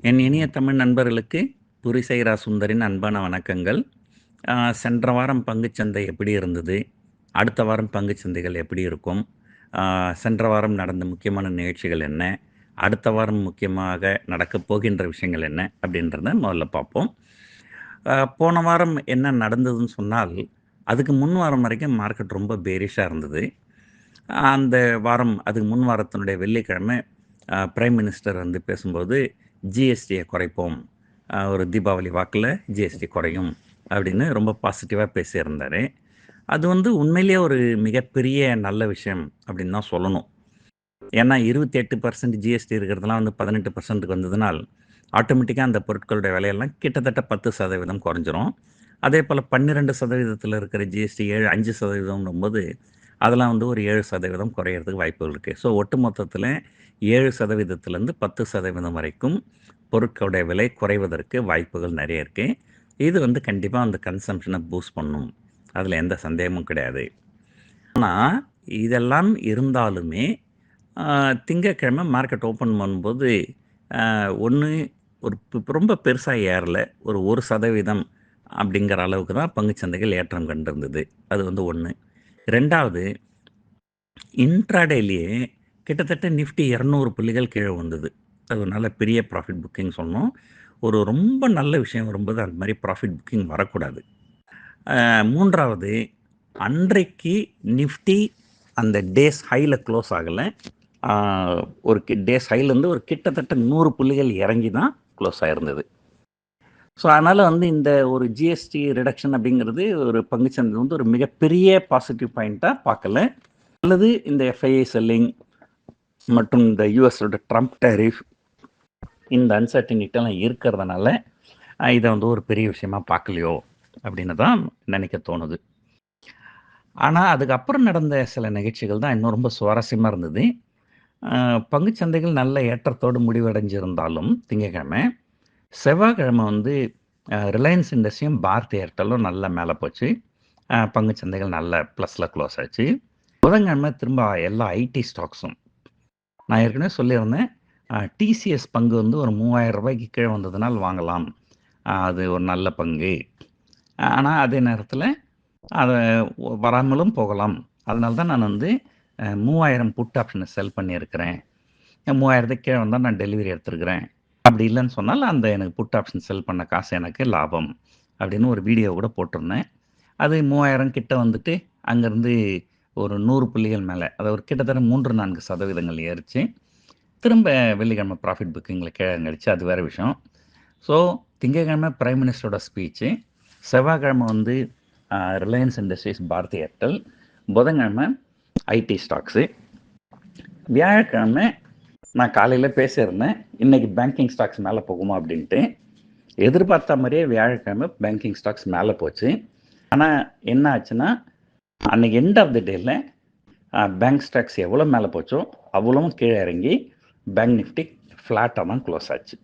என் இனிய தமிழ் நண்பர்களுக்கு புரிசைரா சுந்தரின் அன்பான வணக்கங்கள். சென்ற வாரம் பங்குச்சந்தை எப்படி இருந்தது? அடுத்த வாரம் பங்குச்சந்தைகள் எப்படி இருக்கும்? சென்ற வாரம் நடந்த முக்கியமான நிகழ்ச்சிகள் என்ன? அடுத்த வாரம் முக்கியமாக நடக்கப் போகின்ற விஷயங்கள் என்ன? அப்படின்றத முதல்ல பார்ப்போம். போன வாரம் என்ன நடந்ததுன்னு சொன்னால், அதுக்கு முன் வாரம் வரைக்கும் மார்க்கெட் ரொம்ப பேரிஷா இருந்தது. அந்த வாரம் அதுக்கு முன் வாரத்தினுடைய வெள்ளிக்கிழமை பிரைம் மினிஸ்டர் வந்து பேசும்போது, ஜிஎஸ்டியை குறைப்போம். ஒரு தீபாவளி வாக்கில் ஜிஎஸ்டி குறையும் அப்படின்னு ரொம்ப பாசிட்டிவாக பேசியிருந்தார். அது வந்து உண்மையிலேயே ஒரு மிகப்பெரிய நல்ல விஷயம் அப்படின்னு தான் சொல்லணும். ஏன்னா 28% ஜிஎஸ்டி இருக்கிறதெல்லாம் வந்து 18%க்கு வந்ததுனால், ஆட்டோமேட்டிக்காக அந்த பொருட்களுடைய விலையெல்லாம் கிட்டத்தட்ட 10% குறைஞ்சிரும். அதே போல் 12% இருக்கிற ஜிஎஸ்டி 5%போது அதெல்லாம் வந்து ஒரு 7% குறையிறதுக்கு வாய்ப்புகள் இருக்குது. ஸோ ஒட்டு மொத்தத்தில் 7%லேருந்து 10% வரைக்கும் பொருட்களுடைய விலை குறைவதற்கு வாய்ப்புகள் நிறைய இருக்குது. இது வந்து கண்டிப்பாக அந்த கன்சம்ஷனை பூஸ்ட் பண்ணும். அதில் எந்த சந்தேகமும் கிடையாது. ஆனால் இதெல்லாம் இருந்தாலுமே திங்கட்கிழமை மார்க்கெட் ஓப்பன் பண்ணும்போது ஒன்று ஒரு ரொம்ப பெருசாக ஏறல. ஒரு 1% அப்படிங்கிற அளவுக்கு தான் பங்குச்சந்தைகள் ஏற்றம் கண்டிருந்தது. அது வந்து ஒன்று. 2வது இன்ட்ராடேலேயே கிட்டத்தட்ட நிஃப்டி 200 புள்ளிகள் கீழே வந்தது. அது ஒரு நல்ல பெரிய ப்ராஃபிட் புக்கிங் சொன்னோம். ஒரு ரொம்ப நல்ல விஷயம் வரும்போது அந்த மாதிரி ப்ராஃபிட் புக்கிங் வரக்கூடாது. 3வது அன்றைக்கு நிஃப்டி அந்த டேஸ் ஹையில் க்ளோஸ் ஆகலை. ஒரு டேஸ் ஹைலேருந்து ஒரு கிட்டத்தட்ட 100 புள்ளிகள் இறங்கி தான் க்ளோஸ் ஆகிருந்தது. ஸோ அதனால் வந்து இந்த ஒரு ஜிஎஸ்டி ரிடக்ஷன் அப்படிங்கிறது ஒரு பங்குச்சந்தை வந்து ஒரு மிகப்பெரிய பாசிட்டிவ் பாயிண்ட்டாக பார்க்கல. அல்லது இந்த எஃப்ஐஐ செல்லிங் மற்றும் இந்த யூஎஸோட ட்ரம்ப் டேரிஃப் இந்த அன்சர்டனிட்டெல்லாம் இருக்கிறதுனால இதை வந்து ஒரு பெரிய விஷயமா பார்க்கலையோ அப்படின்னு தான் நினைக்க தோணுது. ஆனால் அதுக்கப்புறம் நடந்த சில நிகழ்ச்சிகள் தான் இன்னும் ரொம்ப சுவாரஸ்யமாக இருந்தது. பங்குச்சந்தைகள் நல்ல ஏற்றத்தோடு முடிவடைஞ்சிருந்தாலும் திங்கக்கிழமை, செவ்வாய்க்கிழமை வந்து ரிலையன்ஸ் இண்டஸ்ட்ரியும் பாரதி ஏர்டெல்லும் நல்லா மேலே போச்சு. பங்குச்சந்தைகள் நல்ல ப்ளஸில் க்ளோஸ் ஆச்சு. புதன்கிழமை திரும்ப எல்லா ஐடி ஸ்டாக்ஸும், நான் ஏற்கனவே சொல்லியிருந்தேன், டிசிஎஸ் பங்கு வந்து ஒரு 3000 ரூபாய்க்கு கீழே வந்ததுனால் வாங்கலாம். அது ஒரு நல்ல பங்கு. ஆனால் அதே நேரத்தில் அதை வராமலும் போகலாம். அதனால தான் நான் வந்து 3000 புட் ஆப்ஷனை செல் பண்ணியிருக்கிறேன். 3000க்கு கீழே வந்தால் நான் டெலிவரி எடுத்துருக்கிறேன். அப்படி இல்லைன்னு சொன்னால் அந்த எனக்கு புட் ஆப்ஷன் செல் பண்ண காசு எனக்கு லாபம் அப்படின்னு ஒரு வீடியோ கூட போட்டிருந்தேன். அது 3000 கிட்ட வந்துட்டு அங்கேருந்து ஒரு 100 புள்ளிகள் மேலே, அதாவது ஒரு கிட்டத்தட்ட 3-4% ஏறிச்சு. திரும்ப வெள்ளிக்கிழமை ப்ராஃபிட் புக்கிங்கில் கீழே இறங்கிடுச்சு. அது வேறு விஷயம். ஸோ திங்கட்கிழமை பிரைம் மினிஸ்டரோட ஸ்பீச்சு, செவ்வாய்க்கிழமை வந்து ரிலையன்ஸ் இண்டஸ்ட்ரீஸ், பாரதி ஏர்டெல், புதன்கிழமை ஐடி ஸ்டாக்ஸு, வியாழக்கிழமை நான் காலையில் பேசியிருந்தேன் இன்றைக்கி பேங்கிங் ஸ்டாக்ஸ் மேலே போகுமா அப்படின்ட்டு. எதிர்பார்த்த மாதிரியே வியாழக்கிழமை பேங்கிங் ஸ்டாக்ஸ் மேலே போச்சு. ஆனால் என்ன ஆச்சுன்னா, அன்றைக்கி எண்ட் ஆஃப் த டேயில் பேங்க் ஸ்டாக்ஸ் எவ்வளோ மேலே போச்சோ அவ்வளவும் கீழே இறங்கி பேங்க் நிஃப்டி ஃப்ளாட்டாக தான் க்ளோஸ் ஆச்சு.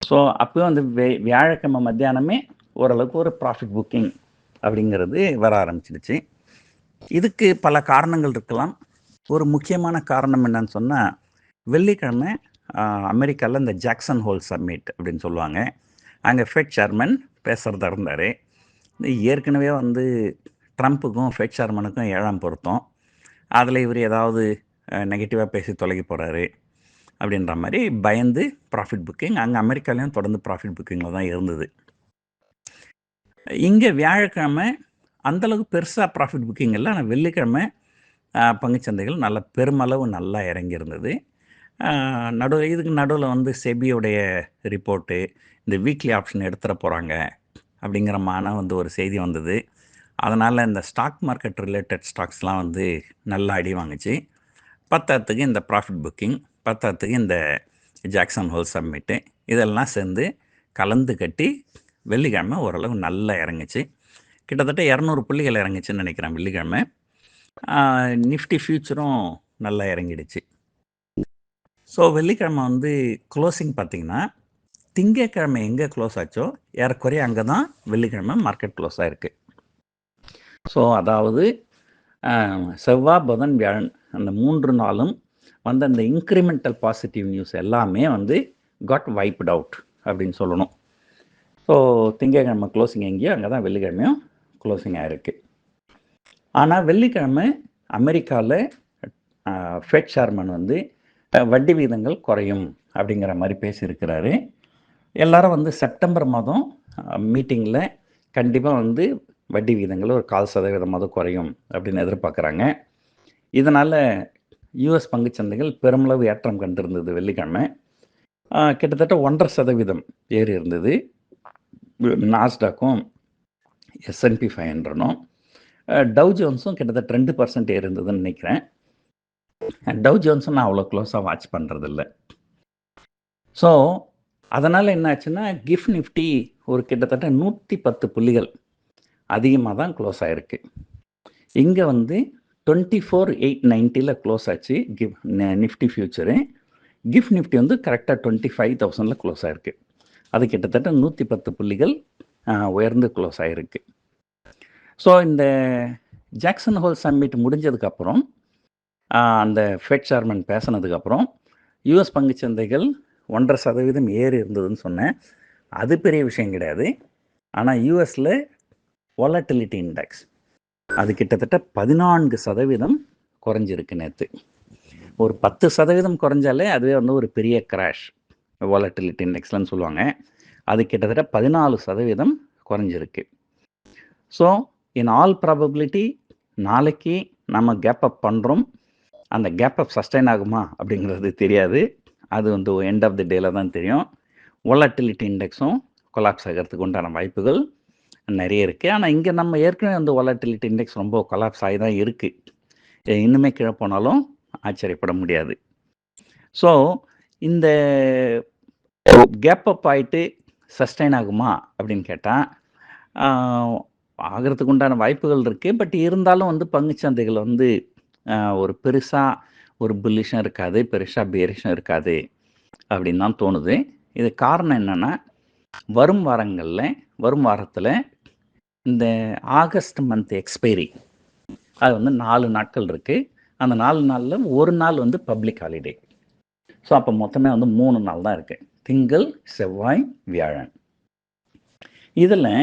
ஸோ அப்போயும் வந்து வியாழக்கிழமை மத்தியானமே ஓரளவுக்கு ஒரு ப்ராஃபிட் புக்கிங் அப்படிங்கிறது வர ஆரம்பிச்சிடுச்சு. இதுக்கு பல காரணங்கள் இருக்கலாம். ஒரு முக்கியமான காரணம் என்னன்னு சொன்னால், வெள்ளிக்கிழமை அமெரிக்காவில் இந்த ஜாக்சன் ஹோல் சம்மிட் அப்படின்னு சொல்லுவாங்க. அங்கே ஃபெட் சேர்மன் பேசுகிறதா இருந்தார். ஏற்கனவே வந்து ட்ரம்ப்புக்கும் ஃபெட் சேர்மனுக்கும் 7ஆம் பொருத்தம். அதில் இவர் ஏதாவது நெகட்டிவாக பேசி தொலைகி போகிறாரு அப்படின்ற மாதிரி பயந்து ப்ராஃபிட் புக்கிங் அங்கே அமெரிக்காலையும் தொடர்ந்து ப்ராஃபிட் புக்கிங்கில் தான் இருந்தது. இங்கே வியாழக்கிழமை அந்தளவுக்கு பெருசாக ப்ராஃபிட் புக்கிங் இல்லை. ஆனால் வெள்ளிக்கிழமை பங்குச்சந்தைகள் நல்ல பெருமளவு நல்லா இறங்கியிருந்தது. இதுக்கு நடுவில் வந்து செபியோடைய ரிப்போர்ட்டு, இந்த வீக்லி ஆப்ஷன் எடுத்துட போகிறாங்க அப்படிங்கிறமான வந்து ஒரு செய்தி வந்தது. அதனால் இந்த ஸ்டாக் மார்க்கெட் ரிலேட்டட் ஸ்டாக்ஸ்லாம் வந்து நல்லா அடி வாங்குச்சு. பத்தாத்துக்கு இந்த ப்ராஃபிட் புக்கிங், பத்தாத்துக்கு இந்த ஜாக்சன் ஹோல் சம்மிட்டு, இதெல்லாம் சேர்ந்து கலந்து கட்டி வெள்ளிக்கிழமை ஓரளவு நல்லா இறங்குச்சு. கிட்டத்தட்ட 200 புள்ளிகள் இறங்குச்சுன்னு நினைக்கிறேன் வெள்ளிக்கிழமை. நிஃப்டி ஃபியூச்சரும் நல்லா இறங்கிடுச்சு. ஸோ வெள்ளிக்கிழமை வந்து க்ளோசிங் பார்த்திங்கன்னா, திங்கட்கிழமை எங்கே க்ளோஸ் ஆச்சோ ஏறக்குறைய அங்கே தான் வெள்ளிக்கிழமை மார்க்கெட் க்ளோஸ் ஆகிருக்கு. ஸோ அதாவது செவ்வாய், புதன், வியாழன் அந்த 3 நாளும் வந்து அந்த இன்க்ரிமெண்டல் பாசிட்டிவ் நியூஸ் எல்லாமே வந்து காட் வைப்ட் அவுட் அப்படின்னு சொல்லணும். ஸோ திங்கக்கிழமை க்ளோசிங் எங்கேயோ அங்கே தான் வெள்ளிக்கிழமையும் க்ளோசிங் ஆகிருக்கு. ஆனால் வெள்ளிக்கிழமை அமெரிக்காவில் ஃபெட் சேர்மன் வந்து வட்டி விகிதங்கள் குறையும் அப்படிங்கிற மாதிரி பேசியிருக்கிறாரு. எல்லாரும் வந்து செப்டம்பர் மாதம் மீட்டிங்கில் கண்டிப்பாக வந்து வட்டி விகிதங்கள் ஒரு 0.25% குறையும் அப்படின்னு எதிர்பார்க்குறாங்க. இதனால் யூஎஸ் பங்குச்சந்தைகள் பெருமளவு ஏற்றம் கண்டிருந்தது வெள்ளிக்கிழமை. கிட்டத்தட்ட 1.5% ஏறி இருந்தது. நாஸ்டாக்கும் S&P 500ம் டவ் ஜோன்ஸும் கிட்டத்தட்ட 2% ஏறி இருந்ததுன்னு நினைக்கிறேன். டவ் ஜோன்ஸும் நான் அவ்வளோ க்ளோஸாக வாட்ச் பண்ணுறதில்ல. ஸோ அதனால் என்ன ஆச்சுன்னா கிஃப்ட் நிஃப்டி ஒரு கிட்டத்தட்ட 110 புள்ளிகள் அதிகமாக தான் க்ளோஸ் ஆகிருக்கு. இங்கே வந்து 24,890 க்ளோஸ் ஆச்சு நிஃப்டி ஃபியூச்சரு. கிஃப்ட் நிஃப்டி வந்து கரெக்டாக 25,000 க்ளோஸ் ஆகிருக்கு. அது கிட்டத்தட்ட 110 புள்ளிகள் உயர்ந்து க்ளோஸ் ஆகிருக்கு. ஸோ இந்த ஜாக்சன் ஹோல் சம்மிட் முடிஞ்சதுக்கப்புறம் அந்த ஃபெட் சேர்மன் பேசினதுக்கப்புறம் யூஎஸ் பங்குச்சந்தைகள் 1.5% ஏறி இருந்ததுன்னு சொன்னேன். அது பெரிய விஷயம் கிடையாது. ஆனால் யூஎஸில் வாலட்டிலிட்டி இண்டெக்ஸ் அது கிட்டத்தட்ட 14% குறைஞ்சிருக்கு நேற்று. ஒரு 10% குறைஞ்சாலே அதுவே வந்து ஒரு பெரிய கிராஷ் வாலட்டிலிட்டி இண்டெக்ஸ்லன்னு சொல்லுவாங்க. அது கிட்டத்தட்ட 14% குறைஞ்சிருக்கு. ஸோ இன் ஆல் ப்ராபபிலிட்டி நாளைக்கு நம்ம கேப் அப் பண்ணுறோம். அந்த கேப் அப் சஸ்டைன் ஆகுமா அப்படிங்கிறது தெரியாது. அது வந்து எண்ட் ஆஃப் தி டேல தான் தெரியும். வாலட்டிலிட்டி இண்டெக்ஸும் கொலாப்ஸ் ஆகிறதுக்கு உண்டான வாய்ப்புகள் நிறைய இருக்குது. ஆனால் இங்கே நம்ம ஏற்கனவே வந்து வாலட்டிலிட்டி இண்டெக்ஸ் ரொம்ப கொலாப்ஸ் ஆகி தான் இருக்குது. இன்னுமே கீழே போனாலும் ஆச்சரியப்பட முடியாது. ஸோ இந்த கேப் அப் ஆகிட்டு சஸ்டைன் ஆகுமா அப்படின்னு கேட்டால் ஆகிறதுக்கு உண்டான வாய்ப்புகள் இருக்குது. பட் இருந்தாலும் வந்து பங்குச்சந்தைகள் வந்து ஒரு பெருசாக ஒரு புல்லிஷும் இருக்காது, பெருசாக பேரிஷும் இருக்காது அப்படின்னு தான் தோணுது. இது காரணம் என்னென்னா வரும் வாரத்தில் இந்த ஆகஸ்ட் மந்த் எக்ஸ்பைரி அது வந்து 4 நாட்கள் இருக்குது. அந்த 4 நாளில் ஒரு நாள் வந்து பப்ளிக் ஹாலிடே. ஸோ அப்போ மொத்தமே வந்து 3 நாள் தான் இருக்குது. திங்கள், செவ்வாய், வியாழன். இதில்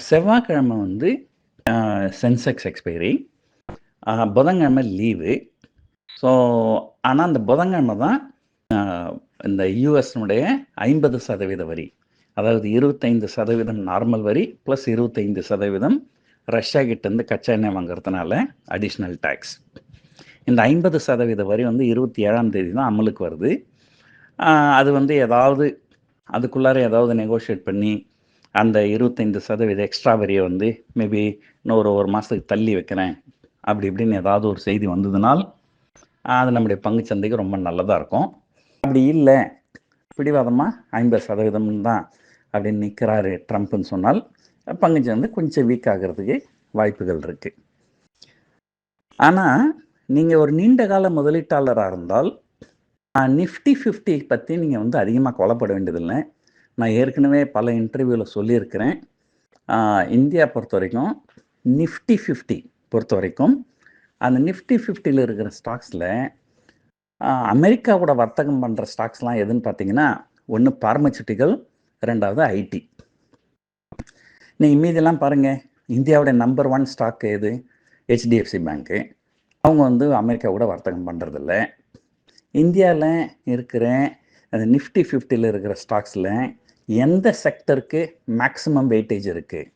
செவ்வாய்க்கிழமை வந்து சென்செக்ஸ் எக்ஸ்பைரி, புதன்கிழமை லீவு. ஸோ ஆனால் அந்த புதன்கிழமை தான் இந்த யூஎஸ்னுடைய 50% வரி, அதாவது 25% நார்மல் வரி ப்ளஸ் 25% ரஷ்யா கிட்டேருந்து கச்சா எண்ணெய் வாங்குறதுனால அடிஷ்னல் டேக்ஸ். இந்த 50% வரி வந்து 27ஆம் தேதி தான் அமலுக்கு வருது. அது வந்து அதுக்குள்ளார ஏதாவது நெகோஷியேட் பண்ணி அந்த 25% எக்ஸ்ட்ரா வரியை வந்து மேபி இன்னொரு 1 மாதத்துக்கு தள்ளி வைக்கிறேன் அப்படி இப்படின்னு ஏதாவது ஒரு செய்தி வந்ததுனால் அது நம்முடைய பங்குச்சந்தைக்கு ரொம்ப நல்லதாக இருக்கும். அப்படி இல்லை, பிடிவாதமாக 50% தான் அப்படின்னு நிற்கிறாரு ட்ரம்ப்னு சொன்னால் பங்குச்சந்தை கொஞ்சம் வீக் ஆகிறதுக்கு வாய்ப்புகள் இருக்குது. ஆனால் நீங்கள் ஒரு நீண்ட கால முதலீட்டாளராக இருந்தால் நிஃப்டி 50 பற்றி நீங்கள் வந்து அதிகமாக கவலைப்பட வேண்டியதில்லை. நான் ஏற்கனவே பல இன்டர்வியூவில் சொல்லியிருக்கிறேன். இந்தியா பொறுத்த வரைக்கும் நிஃப்டி 50 பொறுத்த வரைக்கும் அந்த நிஃப்டி 50ல் இருக்கிற ஸ்டாக்ஸில் அமெரிக்காவோட வர்த்தகம் பண்ணுற ஸ்டாக்ஸ்லாம் எதுன்னு பார்த்தீங்கன்னா, ஒன்று பார்மசூட்டிக்கல், 2வது ஐடி. நீங்கள் மீதெல்லாம் பாருங்கள். இந்தியாவோட நம்பர் 1 ஸ்டாக் எது? HDFC பேங்க்கு. அவங்க வந்து அமெரிக்காவோட வர்த்தகம் பண்ணுறதில்ல. இந்தியாவில் இருக்கிற அந்த நிஃப்டி 50ல் இருக்கிற ஸ்டாக்ஸில் எந்த செக்டருக்கு மேக்ஸிமம் வெயிட்டேஜ் இருக்குது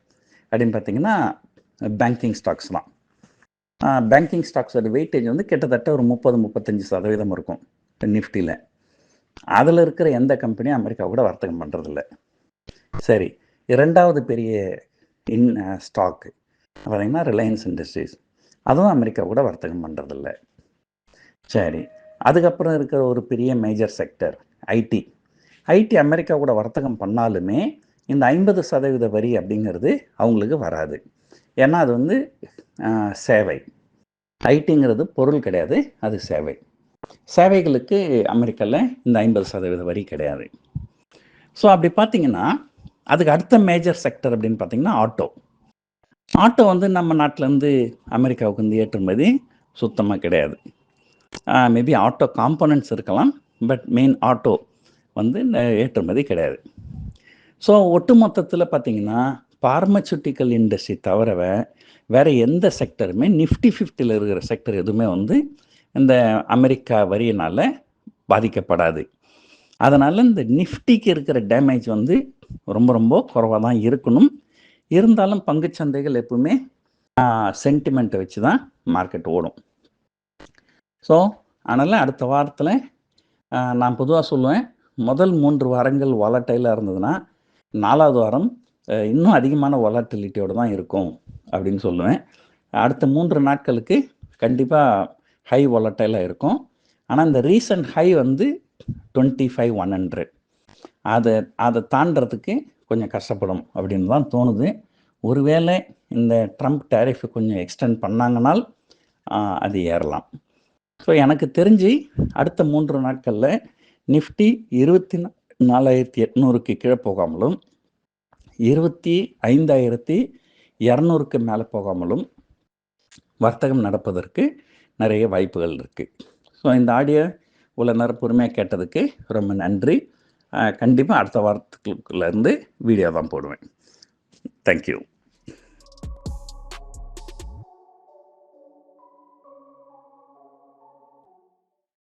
அப்படின்னு பார்த்தீங்கன்னா பேங்கிங் ஸ்டாக்ஸ் தான். பேங்கிங் ஸ்டாக்ஸோட வெயிட்டேஜ் வந்து கிட்டத்தட்ட ஒரு 30-35% இருக்கும் நிஃப்டியில். அதில் இருக்கிற எந்த கம்பெனியும் அமெரிக்காவோட வர்த்தகம் பண்ணுறதில்ல. சரி, 2வது பெரிய ஸ்டாக்கு பார்த்தீங்கன்னா ரிலையன்ஸ் இண்டஸ்ட்ரீஸ், அதுவும் அமெரிக்காவோட வர்த்தகம் பண்ணுறதில்ல. சரி, அதுக்கப்புறம் இருக்கிற ஒரு பெரிய மேஜர் செக்டர் ஐடி. அமெரிக்காவோட வர்த்தகம் பண்ணாலுமே இந்த 50% வரி அப்படிங்கிறது அவங்களுக்கு வராது. ஏன்னா அது வந்து சேவை. ஐடிங்கிறது பொருள் கிடையாது, அது சேவை. சேவைகளுக்கு அமெரிக்காவில் இந்த 50% வரி கிடையாது. ஸோ அப்படி பார்த்தீங்கன்னா அதுக்கு அடுத்த மேஜர் செக்டர் அப்படின்னு பார்த்தீங்கன்னா ஆட்டோ வந்து நம்ம நாட்டிலேருந்து அமெரிக்காவுக்கு வந்து ஏற்றுமதி சுத்தமாக கிடையாது. மேபி ஆட்டோ காம்போனன்ட்ஸ் இருக்கலாம், பட் மெயின் ஆட்டோ ஏற்றுமதி கிடையாது. ஸோ ஒட்டுமொத்தத்தில் பார்த்தீங்கன்னா பார்மசூட்டிக்கல் இண்டஸ்ட்ரி தவிர வேறு எந்த செக்டருமே நிஃப்டி 50ல் இருக்கிற செக்டர் எதுவுமே இந்த அமெரிக்கா வரியினால் பாதிக்கப்படாது. அதனால் இந்த நிஃப்டிக்கு இருக்கிற டேமேஜ் ரொம்ப ரொம்ப குறைவாக தான் இருக்கணும். இருந்தாலும் பங்குச்சந்தைகள் எப்பவுமே சென்டிமெண்ட்டை வச்சு தான் மார்க்கெட் ஓடும். ஸோ அதனால் அடுத்த வாரத்தில் நான் பொதுவாக சொல்லுவேன், முதல் 3 வாரங்கள் வாலட்டைலாக இருந்ததுன்னா 4வது வாரம் இன்னும் அதிகமான வாலட்டிலிட்டியோடு தான் இருக்கும் அப்படின்னு சொல்லுவேன். அடுத்த 3 நாட்களுக்கு கண்டிப்பாக ஹை வாலட்டைலாக இருக்கும். ஆனால் இந்த ரீசன்ட் ஹை 25,100 அதை தாண்டறதுக்கு கொஞ்சம் கஷ்டப்படும் அப்படின்னு தான் தோணுது. ஒருவேளை இந்த ட்ரம்ப் டேரிஃபை கொஞ்சம் எக்ஸ்டெண்ட் பண்ணாங்கனால் அது ஏறலாம். ஸோ எனக்கு தெரிஞ்சு அடுத்த 3 நாட்களில் நிஃப்டி 24,800க்கு கீழே போகாமலும் 25,200க்கு மேலே போகாமலும் வர்த்தகம் நடப்பதற்கு நிறைய வாய்ப்புகள் இருக்குது. ஸோ இந்த ஆடியோ இவ்வளோ நேரம் பொறுமையாக கேட்டதுக்கு ரொம்ப நன்றி. கண்டிப்பாக அடுத்த வாரத்துக்குள்ளேருந்து வீடியோ தான் போடுவேன். தேங்க்யூ.